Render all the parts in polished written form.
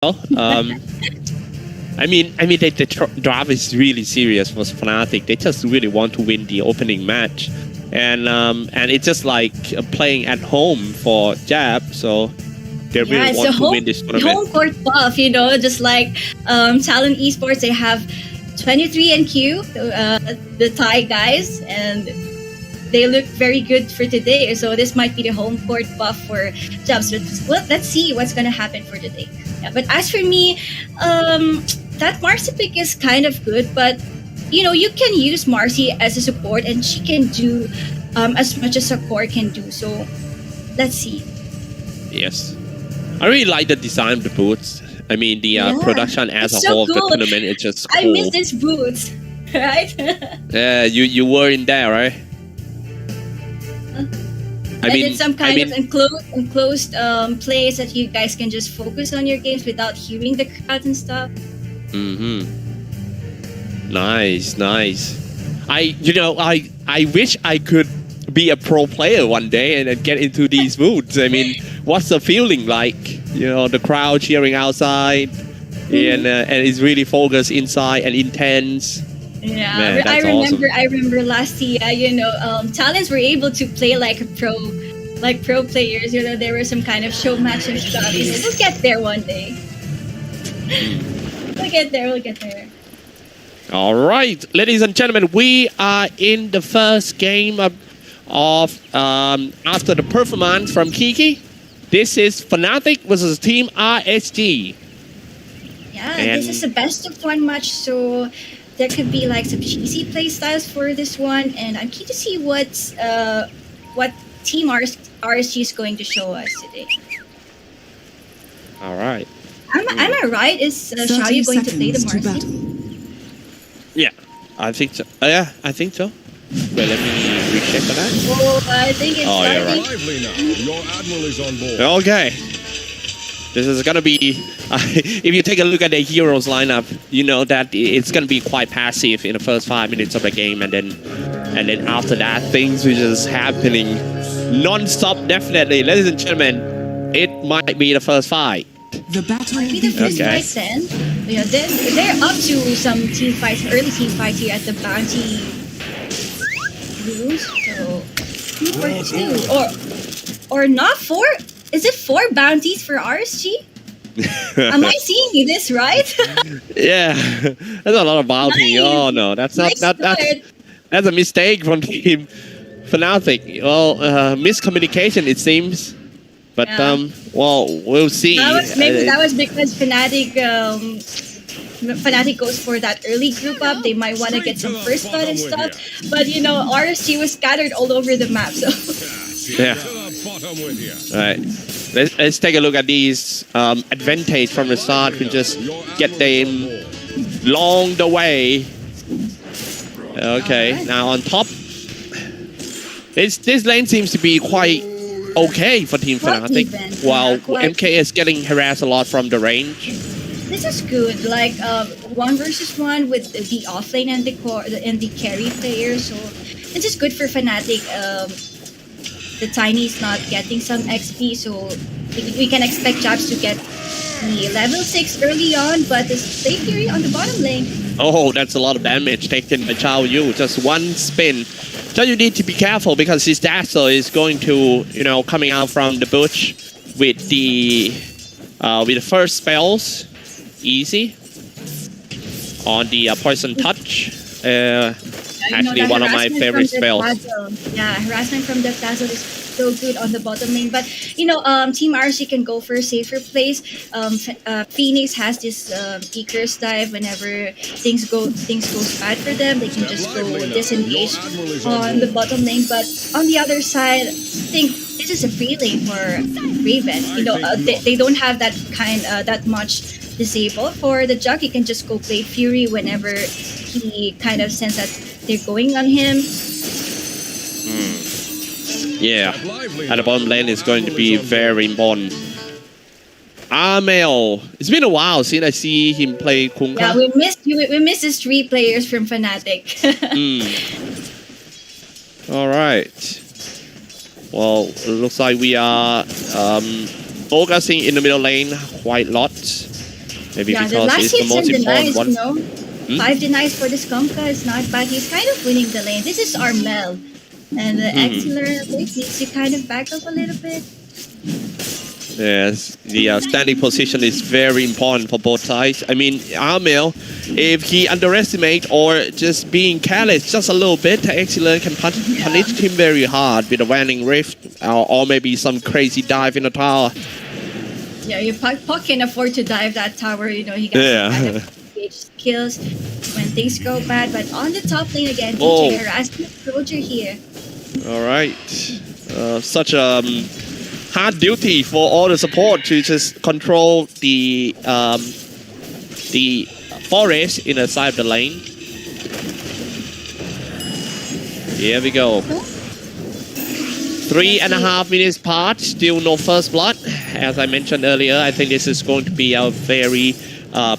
The draft is really serious for Fnatic. They just really want to win the opening match, and it's just like playing at home for Jab. So they really want to win this tournament. Home court buff, just like Talon Esports. They have 23 and Q, the Thai guys, and they look very good for today. So this might be the home court buff for Jabs. But let's see what's gonna happen for today. Yeah, but as for me, that Marcy pick is kind of good, but you can use Marcy as a support and she can do as much as a core can do. So let's see. Yes, I really like the design of the boots. The production as a whole of the tournament is just cool. I miss these boots, right? Yeah, you were in there, right? It's some kind of enclosed place that you guys can just focus on your games without hearing the crowd and stuff. Nice. I wish I could be a pro player one day and then get into these moods. What's the feeling like? The crowd cheering outside, and it's really focused inside and intense. Yeah, man, I remember. Awesome. I remember last year. Talents were able to play like pro players. There were some kind of show match and stuff. We'll get there one day. We'll get there. All right, ladies and gentlemen, we are in the first game of after the performance from Kiki. This is Fnatic versus Team RSG. Yeah, this is a best of one match, so there could be like some cheesy play styles for this one, and I'm keen to see what Team RSG is going to show us today. All right. Am I right? Is Xiaoyu going to play the Marcy? Yeah, I think so. Yeah, I think so. Wait, let me recheck for that. Oh, I think it's you're right. Your admiral is on board. Okay. This is gonna be. If you take a look at the heroes lineup, you know that it's gonna be quite passive in the first 5 minutes of the game, and then after that, things will just happening non-stop. Definitely, ladies and gentlemen, it might be the first fight. The battle might be the first fight then. They're up to some team fights, early team fights here at the bounty rooms. So 2 for 2, or not 4. Is it 4 bounties for RSG? Am I seeing this right? Yeah, that's a lot of bounty. Nice. Oh no, that's that's a mistake from Team Fnatic. Well, miscommunication it seems, but well, we'll see. That was because Fnatic goes for that early group up. They might want to get some first blood and stuff, but RSG was scattered all over the map. So yeah. All right. Let's take a look at these advantage from the start. We just get them along the way. Okay, now on top, this lane seems to be quite okay for Team Fnatic, while MK is getting harassed a lot from the range. This is good, like 1 versus 1 with the offlane and the core and the carry player. So this is good for Fnatic. The Tiny is not getting some XP, so we can expect Jabs to get the level 6 early on, but stay Fury on the bottom lane. Oh, that's a lot of damage taken by Xiaoyu. Just one spin. So you need to be careful because his Dazzle is going to, coming out from the bush with the first spells. Easy. On the Poison Touch. Actually, one of my favorite spells. Yeah, harassment from the Dazzle is so good on the bottom lane. But, Team RSG can go for a safer place. Phoenix has this E-Curse dive whenever things go bad for them. They can just go disengage on the bottom lane. But on the other side, I think this is a free lane for Raven. They don't have that much disable for the Jug. He can just go play Fury whenever he kind of sense that they're going on him. Yeah, and the bottom lane is going to be very important. Amel, it's been a while since I see him play Kunkka. Yeah, we missed his 3 players from Fnatic. All right. Well, it looks like we are focusing in the middle lane quite a lot. Maybe Yeah, the because last it's the hits most and important denies, one. you know. 5 denies for this Skunka is not bad. He's kind of winning the lane. This is our Mel. And the Excellent needs to kind of back up a little bit. Yes, the standing position is very important for both sides. I mean, Amel, if he underestimates or just being careless just a little bit, Excellent can punish him very hard with a Vanning Rift or maybe some crazy dive in the tower. Yeah, Puck can afford to dive that tower. You know, he got kind of engage skills when things go bad. But on the top lane again, DJ harassing the soldier here. All right, such a hard duty for all the support to just control the forest in the side of the lane. Here we go. 3.5 minutes part, still no first blood. As I mentioned earlier, I think this is going to be a very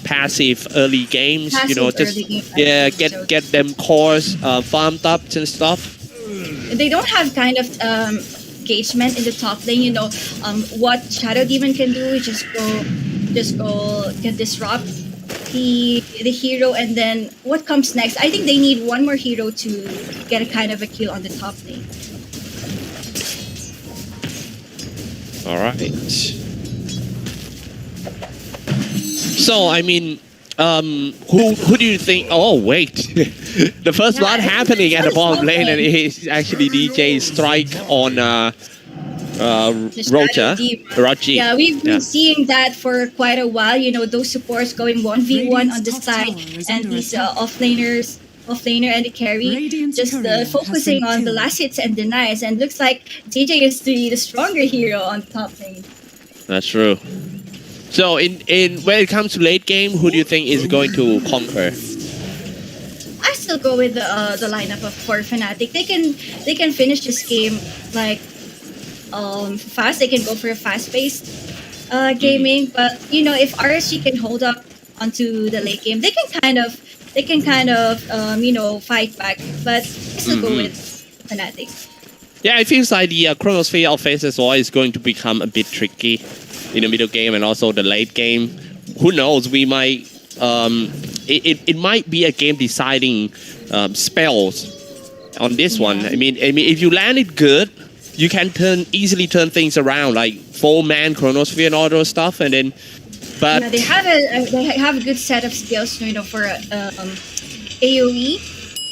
passive early games. Passive, you know, just get them cores farmed up and stuff. They don't have kind of engagement in the top lane. You know, what Shadow Demon can do is just go can disrupt the hero, and then what comes next? I think they need one more hero to get a kind of a kill on the top lane. All right. So I mean, who do you think? Oh wait, the first blood happening at the bottom lane, and it's actually DJ strike on Roger. Yeah, we've been seeing that for quite a while. You know, those supports going 1v1 on the side, and these offlaner and the carry just focusing on the last hits and denies, and looks like DJ is the stronger hero on top lane. That's true. So in when it comes to late game, who do you think is going to conquer? I still go with the lineup of for Fnatic. They can finish this game like fast. They can go for a fast-paced gaming. But you know, if RSG can hold up onto the late game, they can kind of you know, fight back. But I still go with Fnatic. Yeah, it feels like the Chronosphere offense as well is going to become a bit tricky in the middle game and also the late game. Who knows? We might it might be a game deciding spells on this one. I mean, if you land it good, you can easily turn things around, like 4-man Chronosphere and all those stuff, and then. But yeah, they have a good set of skills, you know, for AOE.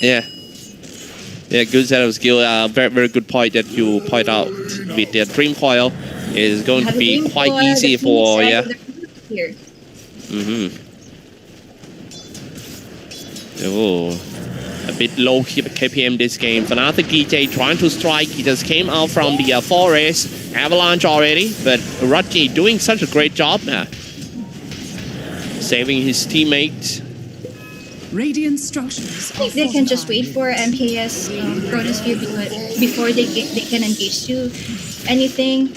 Yeah. Yeah, good set of skill. Very, very good point that you point out with the Dream Coil is going to be quite easy for here. Oh, a bit low KPM this game. Fnatic DJ trying to strike. He just came out from the forest avalanche already, but RSG doing such a great job now, saving his teammates. Radiant structures. I think they can just wait for MKS Chronosphere before they can engage to anything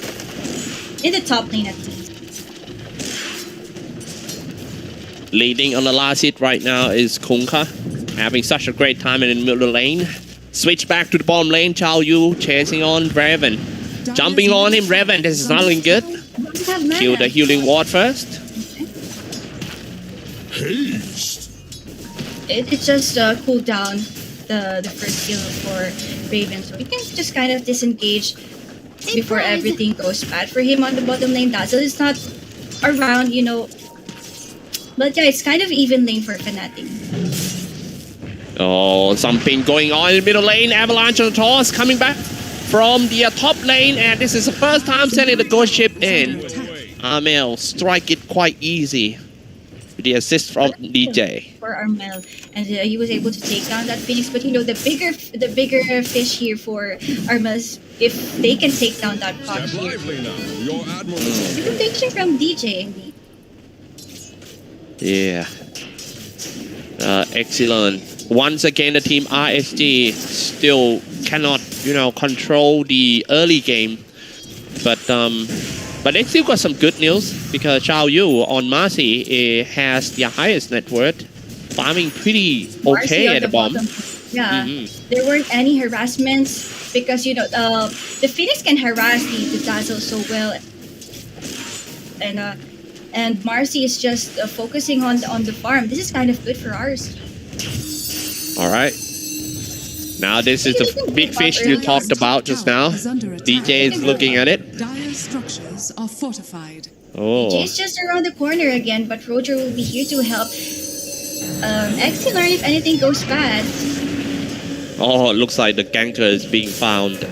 in the top lane at least. Leading on the last hit right now is Kunkka, having such a great time in the middle lane. Switch back to the bottom lane. Chao Yu chasing on Raven, jumping on him. Raven, this is not looking good. Kill the healing ward first. It just cooled down the first kill for Raven, so we can just kind of disengage before everything goes bad for him on the bottom lane. Dazzle is not around, you know, but yeah, it's kind of even lane for Fnatic. Oh, something going on in the middle lane. Avalanche on the toss coming back from the top lane, and this is the first time sending the ghost ship in. Amel strike it quite easy. The assist from DJ for Armel, and he was able to take down that Phoenix. But you know, the bigger fish here for Armel is if they can take down that pot here. Reputation from DJ indeed. Yeah. Excellent. Once again, the team RSG still cannot, you know, control the early game, but they still got some good news because Chao Yu on Marcy has the highest net worth, farming pretty okay at the bottom. Yeah, there weren't any harassments because, you know, the Phoenix can harass the Dazzle so well, and and Marcy is just focusing on the farm. This is kind of good for RSG. All right. Now this is the big fish you talked about just now. DJ is looking at it. Dire structures are fortified. Oh. Jay's just around the corner again, but Roger will be here to help. Excellent if anything goes bad. Oh, it looks like the ganker is being found.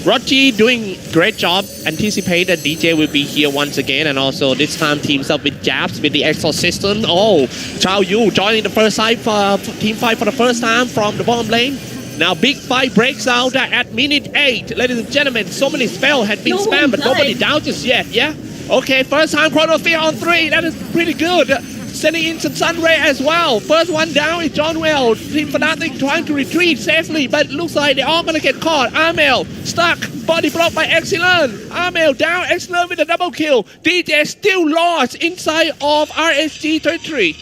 Roger doing great job. Anticipate that DJ will be here once again, and also this time teams up with Jabs with the Exorcism. Oh, Chao Yu joining the first side for team fight for the first time from the bottom lane. Now big fight breaks out at minute 8. Ladies and gentlemen, so many spells had been spammed, but nobody down just yet, yeah? Okay, first time Chronosphere on 3. That is pretty good. Sending in some Sunray as well. First one down is John Well. Team Fnatic trying to retreat safely, but it looks like they're all going to get caught. Amel stuck. Body blocked by Excellent. Amel down. Excellent with a double kill. DJ still lost inside of RSG territory.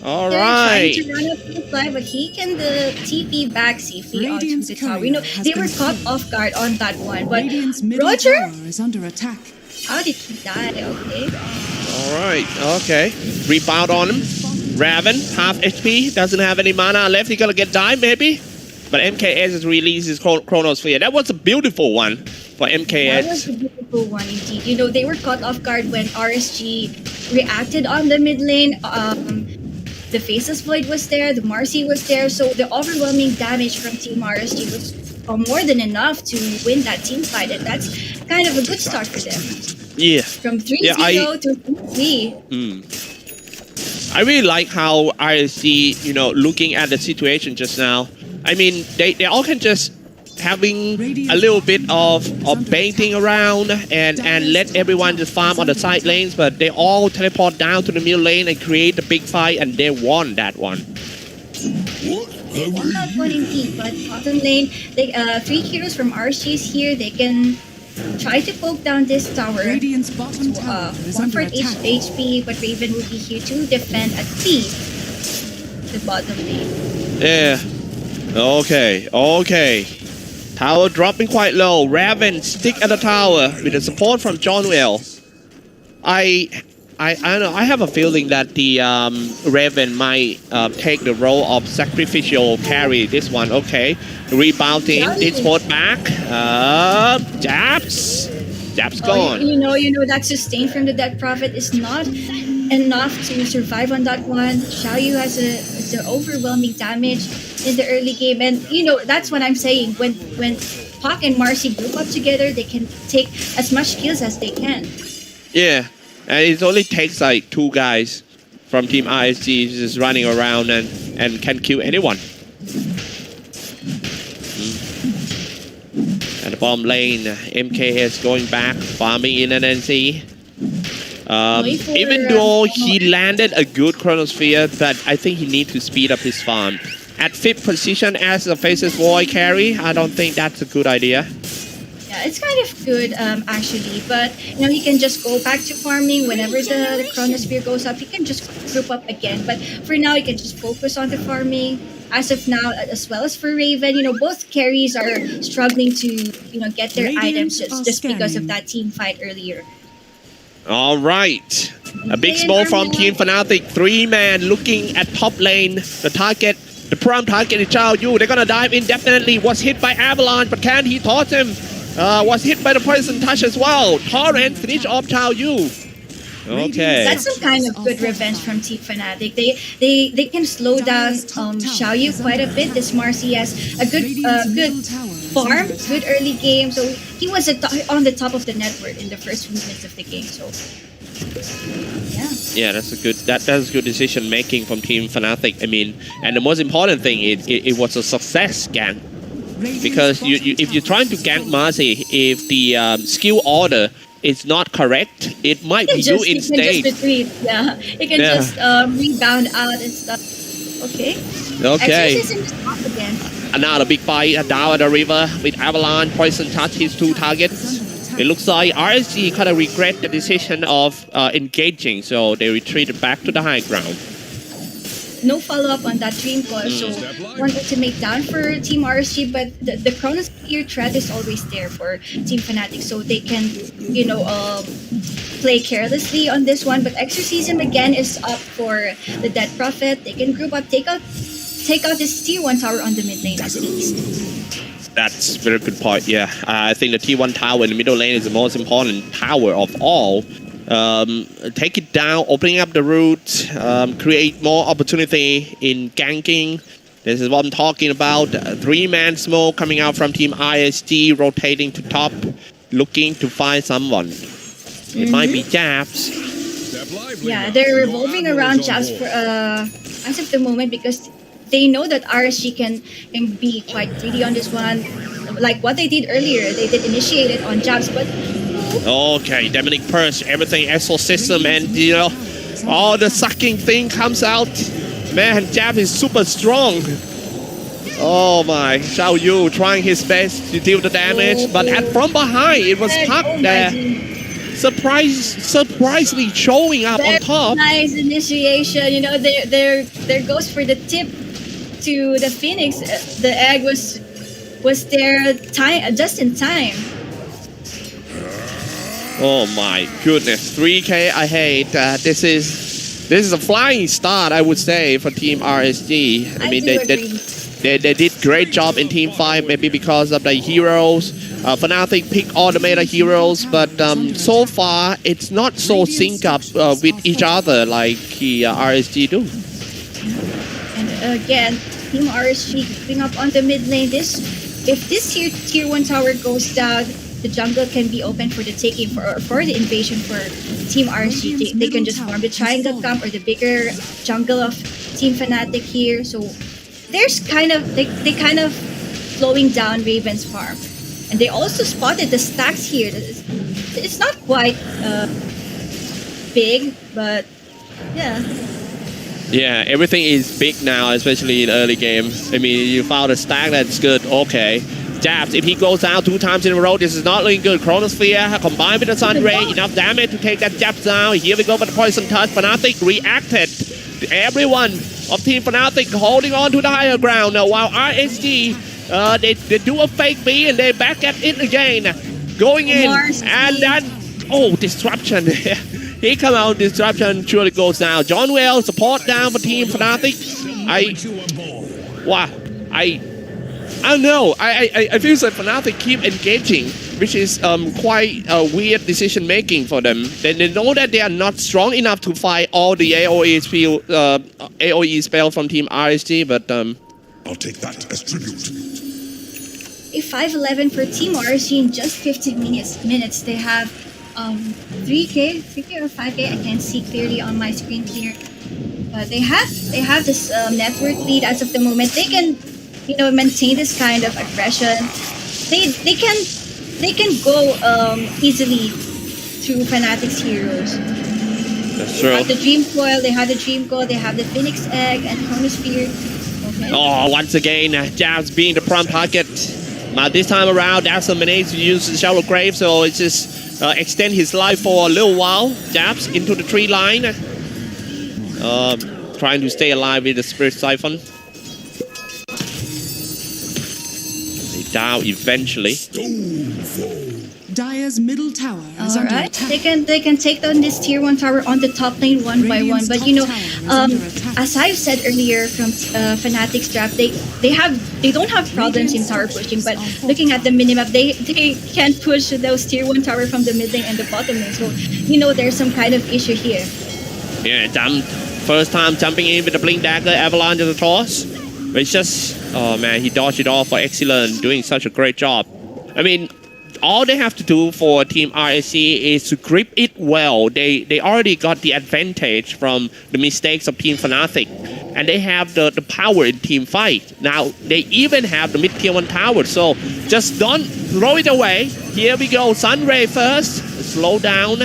All right. Trying to run up to the fly, but he can TP back safely onto the tower. We know they were caught off guard on that one, but Roger is under attack. How did he die? Okay. Alright, okay. Rebound on him. Raven, half HP, doesn't have any mana left. He's gonna get died maybe. But MKS has released his Chronosphere. That was a beautiful one for MKS. That was a beautiful one indeed. You know, they were caught off guard when RSG reacted on the mid lane. The Faceless Void was there, the Marcy was there, so the overwhelming damage from Team RSG was more than enough to win that team fight, and that's kind of a good start for them. Yeah. From 3-0 to 3-3. I really like how RSG, you know, looking at the situation just now. I mean, they all can just having a little bit of baiting around and let everyone just farm on the side lanes, but they all teleport down to the middle lane and create a big fight, and they won that one. They won that one indeed, but bottom lane, 3 heroes from RSG is here. They can try to poke down this tower. Radiant's bottom tower is one under for each attack. HP, but Raven will be here to defend at least the bottom lane. Yeah. Okay. Tower dropping quite low. Raven stick at the tower with the support from John Well. I don't know. I have a feeling that the Raven might take the role of sacrificial carry this one. Okay, rebounding. This port back. Jabs gone. You know that sustain from the Dead Prophet is not enough to survive on that one. Xiaoyu has the overwhelming damage in the early game, and you know that's what I'm saying. When Pac and Marcy group up together, they can take as much kills as they can. Yeah. And it only takes like 2 guys from Team RSG just running around and can kill anyone. At the bottom lane, MKS going back, farming in an NC. Even though he landed a good Chronosphere, but I think he needs to speed up his farm. At 5th position as a Faceless Void carry, I don't think that's a good idea. Yeah, it's kind of good actually, but you know he can just go back to farming whenever the Chronosphere goes up. He can just group up again, but for now he can just focus on the farming. As of now, as well as for Raven, you know both carries are struggling to get their items just because of that team fight earlier. All right, a big smoke from Team Fnatic. 3-man looking at top lane. The target. The prime target is Chao Yu. They're gonna dive in definitely. Was hit by Avalanche, but can he toss him? Was hit by the poison touch as well. Torrent finish off Chao Yu. Okay. That's some kind of good revenge from Team Fnatic. They can slow down Xiaoyu quite a bit. This Marcy has a good farm, good early game. So he was on the top of the network in the first few minutes of the game. So yeah, that's a good decision making from Team Fnatic. I mean, and the most important thing is it was a success gank. Because if you're trying to gank Marcy, if the skill order is not correct, it might be you in stage. Yeah, it can just rebound out and stuff. Okay. Exorcism is off again. Another big fight down at the river with Avalanche, Poison Touch, his 2 targets. It looks like RSG kind of regret the decision of engaging, so they retreated back to the high ground. no follow-up on that dream call. So one ultimate down for Team RSG, but the Chronosphere threat is always there for Team Fnatic, so they can, play carelessly on this one. But Exorcism again is up for the Dead Prophet. They can group up, take out this tier 1 tower on the mid lane at least. That's a very good point, yeah. I think the T1 tower in the middle lane is the most important tower of all. Take it down, opening up the route, create more opportunity in ganking. This is what I'm talking about. 3-man smoke coming out from Team RSG, rotating to top, looking to find someone. It might be Japs. Yeah, they're revolving around Japs for, as of the moment, because they know that RSG can be quite greedy on this one. Like what they did earlier, they did initiate it on Japs, but... Okay, Demonic Purge, everything exorcism, and all the sucking thing comes out. Man, Jab is super strong. Oh my, Xiao Yu trying his best to deal the damage, but from behind it was Puck there. Surprisingly showing up on top. Nice initiation, there goes for the tip to the Phoenix. The egg was there just in time. Oh my goodness, 3K ahead. This is a flying start, I would say, for Team RSG. I mean, they did great job in Team 5, maybe because of the heroes. Fnatic picked all the meta heroes, but so far it's not so sync up with each other like the RSG do. And again, Team RSG picking up on the mid lane. If this tier 1 tower goes down, the jungle can be open for the taking for the invasion for Team RSG. They can just form the triangle camp or the bigger jungle of Team Fnatic here. So there's they kind of slowing down Raven's farm, and they also spotted the stacks here. It's not quite big, but yeah. Yeah, everything is big now, especially in early game. I mean, you found a stack that's good. Okay. Jabs, if he goes down 2 times in a row, this is not looking good. Chronosphere combined with the Sun Ray, enough damage to take that Jabs down. Here we go with the Poison Touch. Fnatic reacted. Everyone of Team Fnatic holding on to the higher ground. While RSG, they do a fake B and they back at it again. Going in, and then, disruption. He come out, disruption surely goes down. John Well, support down for Team Fnatic. I don't know. I feel like Fnatic keep engaging, which is quite a weird decision making for them. They know that they are not strong enough to fight all the AOE spell from Team RSG, but I'll take that as tribute. A 5-11 for Team RSG in just 15 minutes. They have 3K or 5K. I can't see clearly on my screen here. They have this network lead as of the moment. They can maintain this kind of aggression. They can go easily through Fnatic's heroes. That's true. They have the Dream Coil, they have the Dream Coil, they have the Phoenix Egg and Chronosphere. Okay. Oh, once again, Jabs being the prime target. But this time around, Dazzle managed to use the Shallow Grave, so it's just extend his life for a little while. Jabs into the tree line. Trying to stay alive with the Spirit Siphon. Down eventually. Dire's middle tower is under attack. They can take down this tier 1 tower on the top lane one by one. But as I've said earlier from Fnatic's draft, they don't have problems in tower pushing. But looking at the minimap, they can't push those tier 1 tower from the mid lane and the bottom lane. So there's some kind of issue here. Yeah, first time jumping in with the Blink Dagger, Avalanche of the Toss. But it's just, oh man, he dodged it off for excellent, doing such a great job. I mean, all they have to do for Team RSG is to grip it well. They already got the advantage from the mistakes of Team Fnatic. And they have the power in team fight. Now, they even have the mid-tier 1 tower. So, just don't throw it away. Here we go, Sunray first. Slow down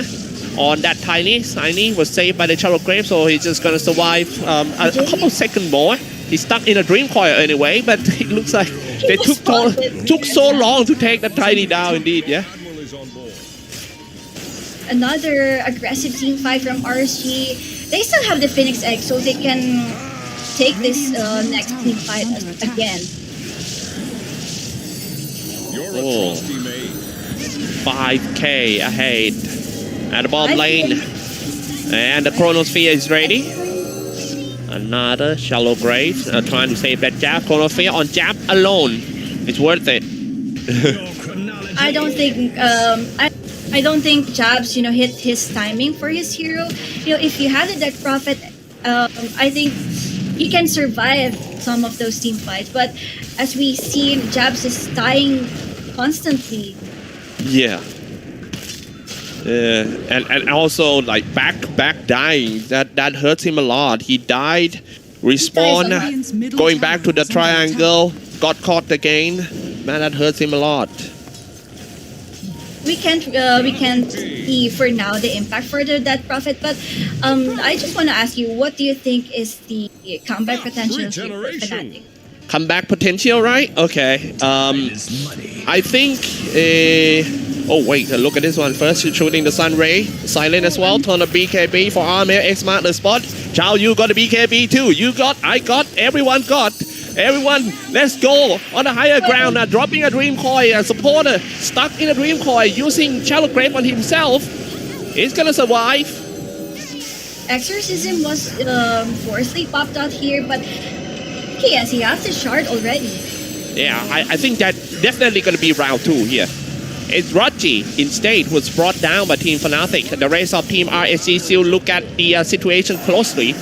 on that Tiny. Tiny was saved by the Shallow Grave, so he's just gonna survive a couple seconds more. He's stuck in a Dream Coil anyway, but it looks like they took so long to take the Tiny down indeed, yeah? Another aggressive team fight from RSG. They still have the Phoenix Egg, so they can take this next team fight again. You're Oh. a trusty maid. 5k ahead at the bottom lane. And the Chronosphere is ready. Another shallow grave. Trying to save that jab. Chronosphere on jab alone. It's worth it. I don't think I don't think Jabs hit his timing for his hero. If you had that Prophet, I think he can survive some of those team fights. But as we see, Jabs is dying constantly. Yeah. And also like back dying, that hurts him a lot. He died, respawn, going back to the triangle, got caught again. Man, that hurts him a lot. We can't see for now the impact for that Prophet, but I just want to ask you, what do you think is the comeback potential here for Fnatic? Comeback potential, right? Okay. I think. Oh wait, look at this one. First, shooting the Sun Ray, silent as well. Turn a BKB for Armel. X mark the spot. Chao, you got a BKB too. You got, I got, everyone got. Everyone, let's go on the higher ground. Dropping a Dream Coil. A supporter stuck in a Dream Coil using Shallow Grave on himself. He's gonna survive. Exorcism was forcefully popped out here, but yes, he has the shard already. Yeah, I think that definitely gonna be round 2 here. It's Raji instead who's brought down by Team Fnatic. The rest of Team RSG still look at the situation closely.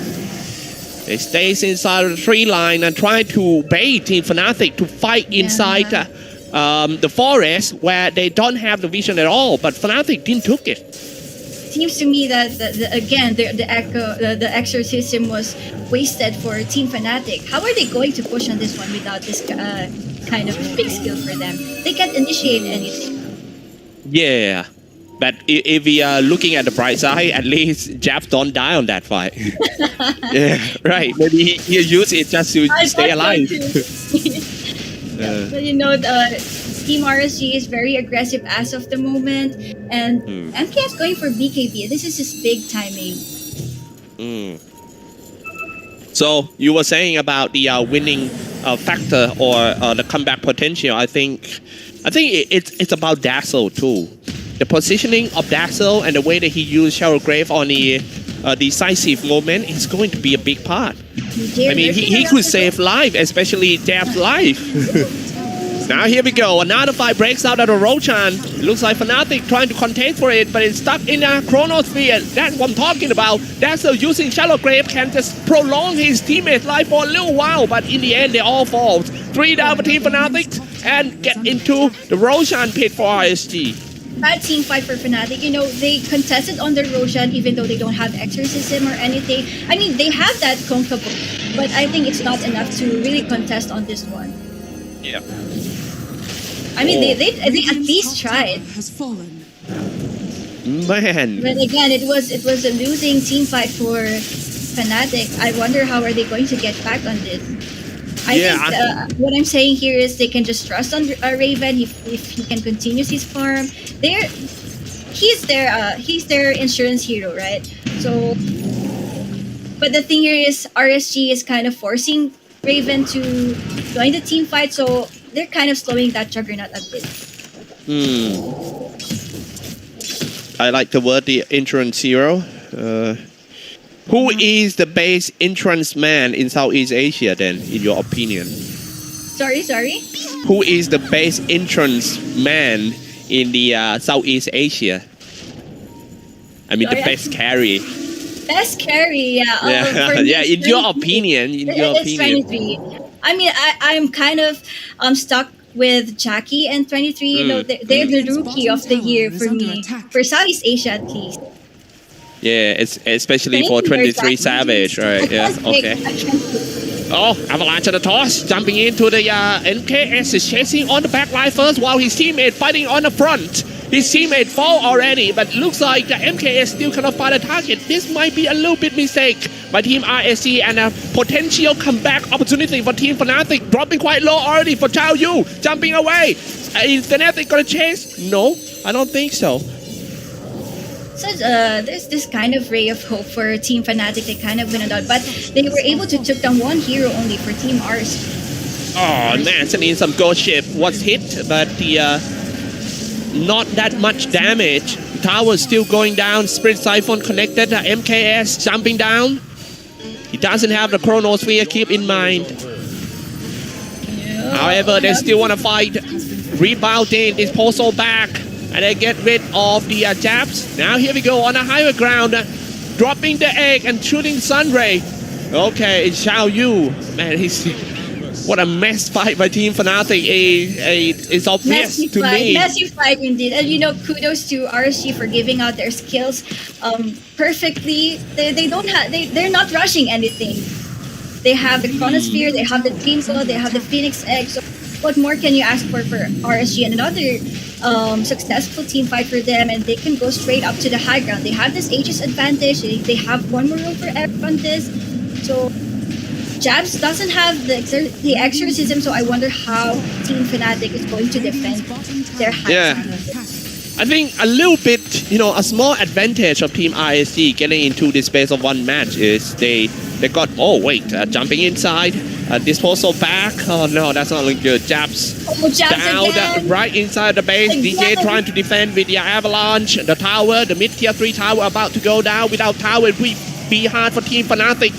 They stays inside the tree line and try to bait Team Fnatic to fight inside the forest where they don't have the vision at all. But Fnatic didn't took it. Seems to me that the exorcism was wasted for Team Fnatic. How are they going to push on this one without this kind of big skill for them? They can't initiate anything. Yeah, but if we are looking at the bright side, at least Jabs don't die on that fight. Yeah, right. Maybe he used it just to stay alive. But Team RSG is very aggressive as of the moment, and MKS going for BKB. This is his big timing. So you were saying about the winning factor or the comeback potential. I think it's about Dazzle too. The positioning of Dazzle and the way that he used Shallow Grave on the decisive moment is going to be a big part. I mean, he could save life, especially Jab's life. Now here we go. Another fight breaks out of the Roshan. It looks like Fnatic trying to contest for it, but it's stuck in a Chronosphere. That's what I'm talking about. Dazzle using Shallow Grave can just prolong his teammate's life for a little while, but in the end, they all fall. 3 down for Team Fnatic and get into the Roshan pit for RSG. Bad team fight for Fnatic. They contested on the Roshan even though they don't have Exorcism or anything. I mean, they have that comfortable, but I think it's not enough to really contest on this one. Yeah. I mean, they at least tried. Has fallen. Man. But again, it was a losing team fight for Fnatic. I wonder how are they going to get back on this. I think what I'm saying here is they can just trust on Raven if he can continue his farm. He's their insurance hero, right? So, but the thing here is RSG is kind of forcing Raven to join the team fight, so they're kind of slowing that Juggernaut a bit. I like the word the insurance hero. Who is the best insurance man in Southeast Asia then, in your opinion? Sorry? Who is the best insurance man in the Southeast Asia? I mean, the best carry. Best carry, yeah. Yeah, in your opinion. It's 23. I mean, I'm kind of stuck with Jackie and 23. They're the rookie of the year for me, for Southeast Asia at least. Yeah, it's especially for 23 Savage, right? Yeah, okay. Oh, Avalanche of the toss, jumping into the MKS is chasing on the back line first while his teammate fighting on the front. His teammate fall already, but looks like the MKS still cannot find a target. This might be a little bit mistake by Team RSG and a potential comeback opportunity for Team Fnatic. Dropping quite low already for Chao Yu, jumping away. Is Fnatic gonna chase? No, I don't think so. So there's this kind of ray of hope for Team Fnatic. They kind of win it out, but they were able to took down one hero only for Team RSG. Oh man, sending some ghost ship was hit, but the not that much damage. Tower still going down. Sprint Siphon connected. MKS jumping down. He doesn't have the Chronosphere, keep in mind. However, they still want to fight. Rebounding, disposal back. And they get rid of the jabs. Now here we go on a higher ground. Dropping the egg and shooting Sunray. Okay, it's Xiao Yu. Man, what a mess fight by Team Fnatic. It's obvious to me. Messy fight indeed. And you know, kudos to RSG for giving out their skills perfectly. They're not rushing anything. They have the Chronosphere, they have the Teamswell, they have the Phoenix Egg. So what more can you ask for RSG? And another successful team fight for them, and they can go straight up to the high ground. They have this Aegis advantage. They have one more room for everyone this. So Jabs doesn't have the exorcism, so I wonder how Team Fnatic is going to defend their high ground. I think a little bit, a small advantage of Team RSG getting into this space of one match is they got, jumping inside, disposal back. Oh no, that's not looking good. Jabs down right inside the base. DJ trying to defend with the avalanche. The tower, the mid tier 3 tower about to go down. Without tower, it will be hard for Team Fnatic.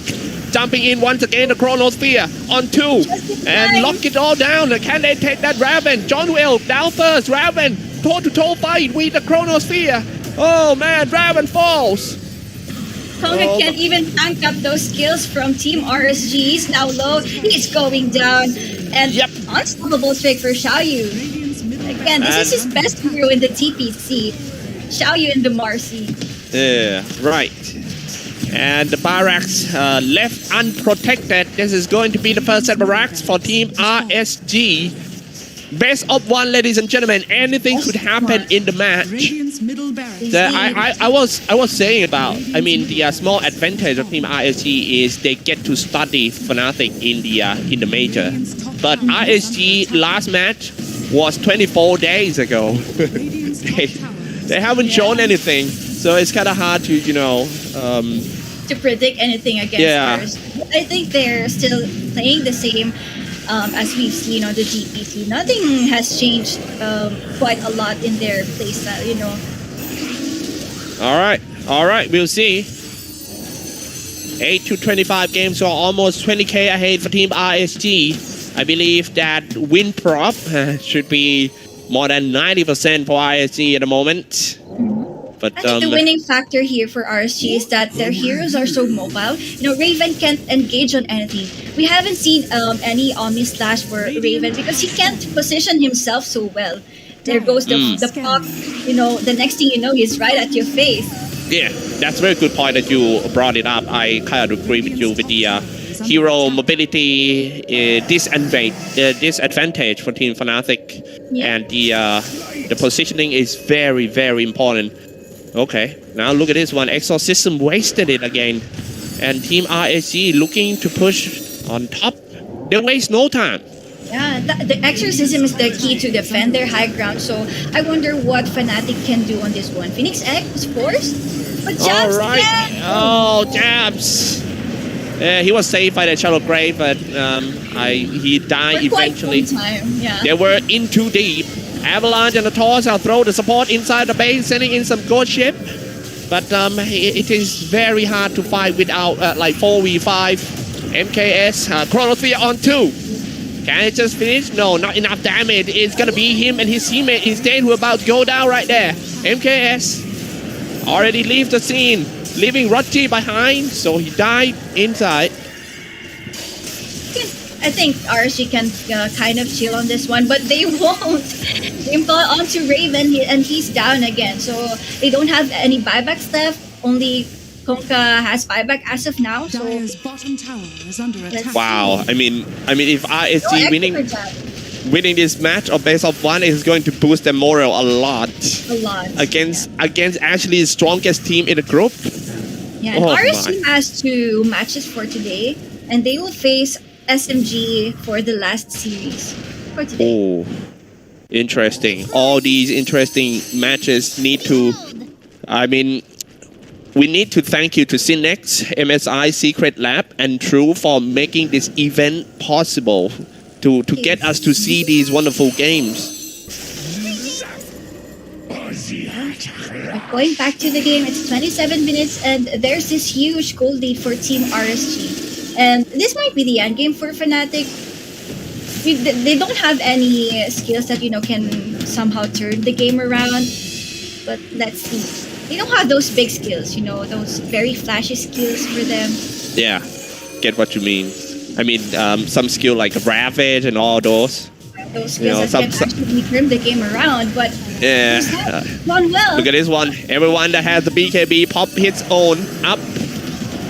Jumping in once again, the Chronosphere on 2 and lock it all down. Can they take that Raven? John Will down first. Raven toe-to-toe fight with the Chronosphere. Oh man, Raven falls. Konga can't even tank up those skills from Team RSG. He's now low. He's going down. And unstoppable streak for Xiao Yu. Again, this is his best hero in the TPC. Xiao Yu in the Marcy. Yeah, right. And the barracks left unprotected. This is going to be the first set of barracks for Team RSG. Best of one, ladies and gentlemen. Anything could happen in the match. I was saying about, the small advantage of Team RSG is they get to study Fnatic in the major. But RSG last match was 24 days ago. they haven't shown anything, so it's kind of hard to predict anything against RSG. I think they're still playing the same. As we've seen on the GPC, nothing has changed quite a lot in their playstyle, All right, we'll see. 8 to 25 games, so almost 20k ahead for Team RSG. I believe that win prop should be more than 90% for RSG at the moment. But, I think the winning factor here for RSG is that their heroes are so mobile. Raven can't engage on anything. We haven't seen any Omni Slash for Raven because he can't position himself so well. There goes the puck. The next thing you know, he's right at your face. Yeah, that's a very good point that you brought it up. I kind of agree with you with the hero mobility disadvantage for Team Fnatic. Yeah. And the positioning is very, very important. Okay, now look at this one. Exorcism wasted it again. And Team RSG looking to push on top. They waste no time. Yeah, the exorcism is the key to defend their high ground. So I wonder what Fnatic can do on this one. Phoenix Egg was forced, but Jabs again. Oh, Jabs. He was saved by the Shadow Grave, but he died eventually. They were in too deep. Avalanche and the Toss will throw the support inside the base, sending in some ghost ship. But it is very hard to fight without 4v5. MKS, Chronosphere on 2. Can it just finish? No, not enough damage. It's gonna be him and his teammate instead who are about to go down right there. MKS already leave the scene, leaving Rochi behind, so he died inside. I think RSG can kind of chill on this one, but they won't. They fall onto Raven and he's down again. So they don't have any buybacks left. Only Konka has buyback as of now. So bottom tower is under attack. Wow. I mean, if RSG winning this match or best of one is going to boost their morale a lot. Against actually the strongest team in the group. Yeah, and RSG has 2 matches for today, and they will face SMG for the last series for today. Oh, interesting. All these interesting matches need to I mean, we need to thank you to Cinex, MSI, Secret Lab, and True for making this event possible to get us to see these wonderful games. Going back to the game, it's 27 minutes and there's this huge goal lead for Team RSG. And this might be the end game for Fnatic. They don't have any skills that, can somehow turn the game around. But let's see. They don't have those big skills, those very flashy skills for them. Yeah, get what you mean. I mean, some skill like Ravage and all those. Those skills that can actually turn the game around, but yeah, done well. Look at this one. Everyone that has the BKB pop his own up.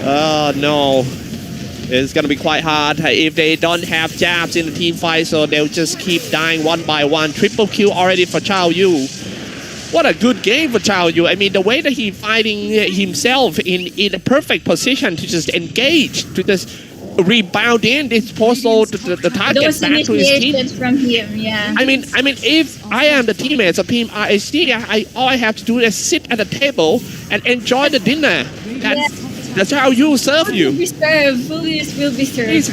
Oh no, it's gonna be quite hard if they don't have jabs in the team fight, so they'll just keep dying one by one. Triple kill already for Chao Yu. What a good game for Chao Yu. I mean, the way that he's fighting himself in a perfect position to just engage, to just rebound in, it's also the target those back to his team. From him, yeah. I mean, if I am the teammates of Team RSG, all I have to do is sit at the table and enjoy the dinner. That's how you serve you. Will be served. Will be served.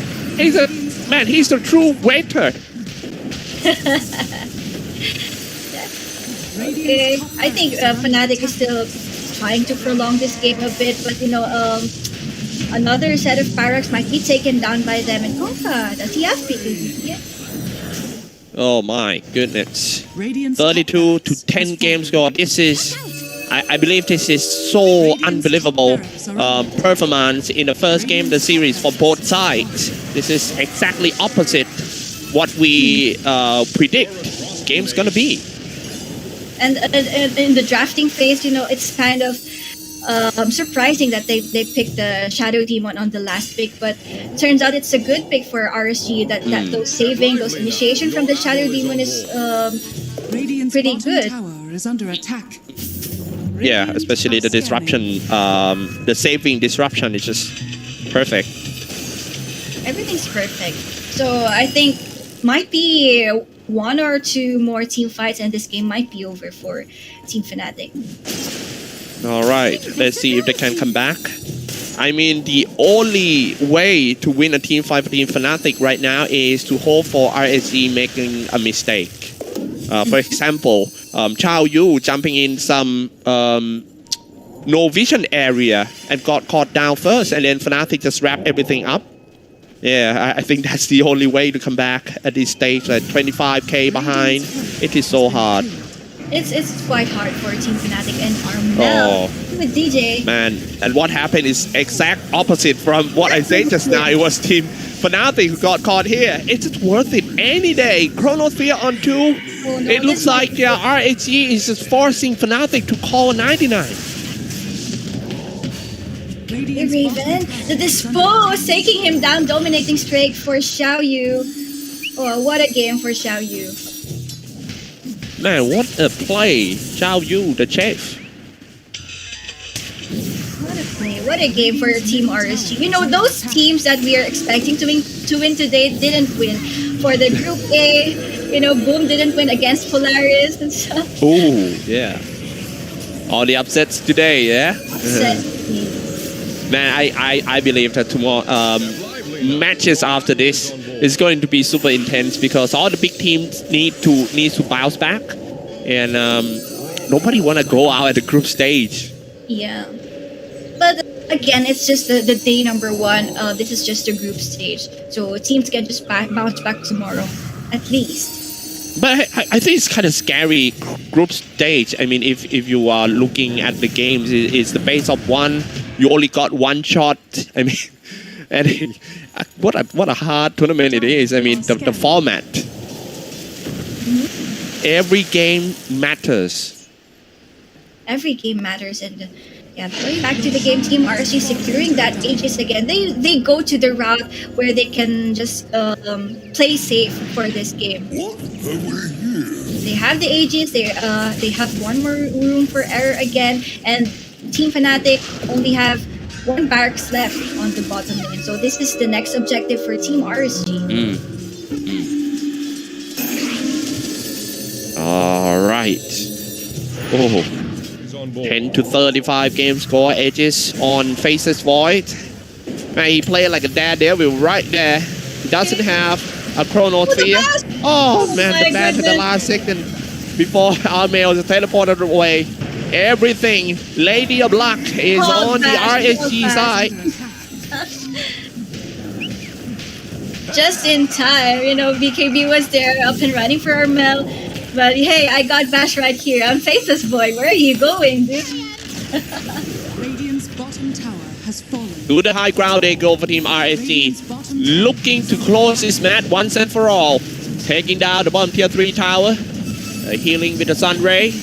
He's the true waiter. Okay, I think Fnatic is still trying to prolong this game a bit, but another set of Pyrax might be taken down by them, and Konka, the TF pick is yeah. Oh my goodness. 32 to 10 game score. This is, I believe this is so unbelievable performance in the first game of the series for both sides. This is exactly opposite what we predict game's gonna be. And in the drafting phase, it's kind of surprising that they picked the Shadow Demon on the last pick, but turns out it's a good pick for RSG. That those initiation from the Shadow Demon is pretty good. Tower is under attack. Yeah, especially the disruption, the saving disruption is just perfect. Everything's perfect. So I think might be one or two more team fights and this game might be over for Team Fnatic. All right, let's see if they can come back. I mean, the only way to win a team fight for Team Fnatic right now is to hope for RSG making a mistake. For example, Chao Yu jumping in some no vision area and got caught down first, and then Fnatic just wrapped everything up. Yeah, I think that's the only way to come back at this stage. Like 25k behind, it is so hard. It's quite hard for Team Fnatic and Armel with DJ. Man, and what happened is exact opposite from what I said just now. It was Team Fnatic who got caught here. It's just worth it any day. Chronosphere on 2. Oh, no, it looks like RSG is just forcing Fnatic to call 99. The Raven, the Dispose, taking him down, dominating straight for Xiao Yu. Oh, what a game for Xiao Yu. Man, what a play. Xiao Yu, the chef. What a play. What a game for Team RSG. Those teams that we are expecting to win today didn't win. For the Group A, Boom didn't win against Polaris and stuff. Ooh, yeah. All the upsets today, yeah? Man, I believe that tomorrow matches after this is going to be super intense because all the big teams need to bounce back, and nobody want to go out at the group stage. Yeah, but again, it's just the day number 1. This is just a group stage, so teams can just bounce back tomorrow, at least. But I think it's kind of scary group stage. I mean, if you are looking at the games, it's the base of 1. You only got 1 shot. I mean, and what a hard tournament it is. I mean, the format. Every game matters. Every game matters, and going back to the game, Team RSG securing that Aegis again. They go to the route where they can just play safe for this game. They have the Aegis. They have one more room for error again, and Team Fnatic only have 1 barracks left on the bottom lane. So this is the next objective for Team RSG. All right. Oh. 10 to 35 game score, Aegis on Faces Void. Man, he played like a daredevil right there. He doesn't have a Chrono Sphere. Oh man, the bash at the last second before Armel is teleported away. Everything, Lady of Luck is on the RSG side. Just in time, you know, BKB was there up and running for Armel. But hey, I got Bash right here. I'm Faceless Boy. Where are you going, dude? Radiant's bottom tower has fallen. To the high ground they go for Team RSG. Looking to close this match once and for all. Taking down the bottom tier 3 tower. Healing with the Sun Ray.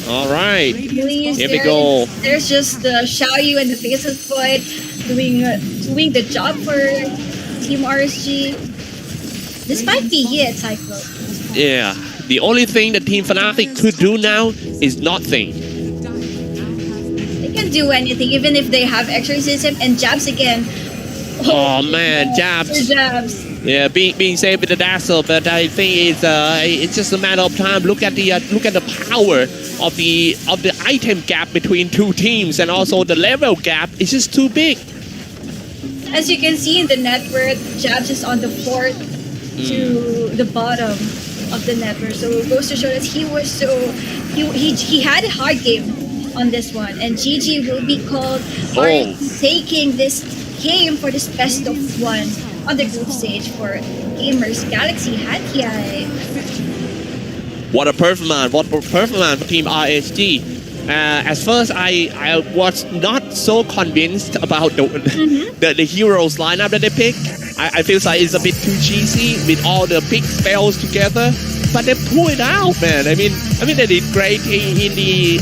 Alright. Here we go. There's just the Xiaoyu and the Faceless Boy doing the job for Team RSG. Despite being hit, Cyclo. Yeah. The only thing that Team Fnatic could do now is nothing. They can do anything, even if they have exorcism and jabs again. Oh man, jabs. Yeah, being saved with the dazzle, but I think it's just a matter of time. Look at the power of the item gap between two teams, and also the level gap is just too big. As you can see in the net worth, Jabs is on the 4th to the bottom of the net worth. So it goes to show that he had a hard game on this one, and GG will be called for taking this game for this best of 1 on the group stage for Gamers Galaxy HatYai. What a performance! What a performance for Team RSG. At first, I was not so convinced about the heroes lineup that they picked. I feel like it's a bit too cheesy with all the big spells together. But they pull it out, man. I mean they did great in the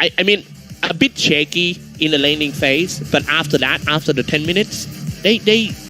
I mean a bit shaky in the laning phase, but after that, after the 10 minutes, they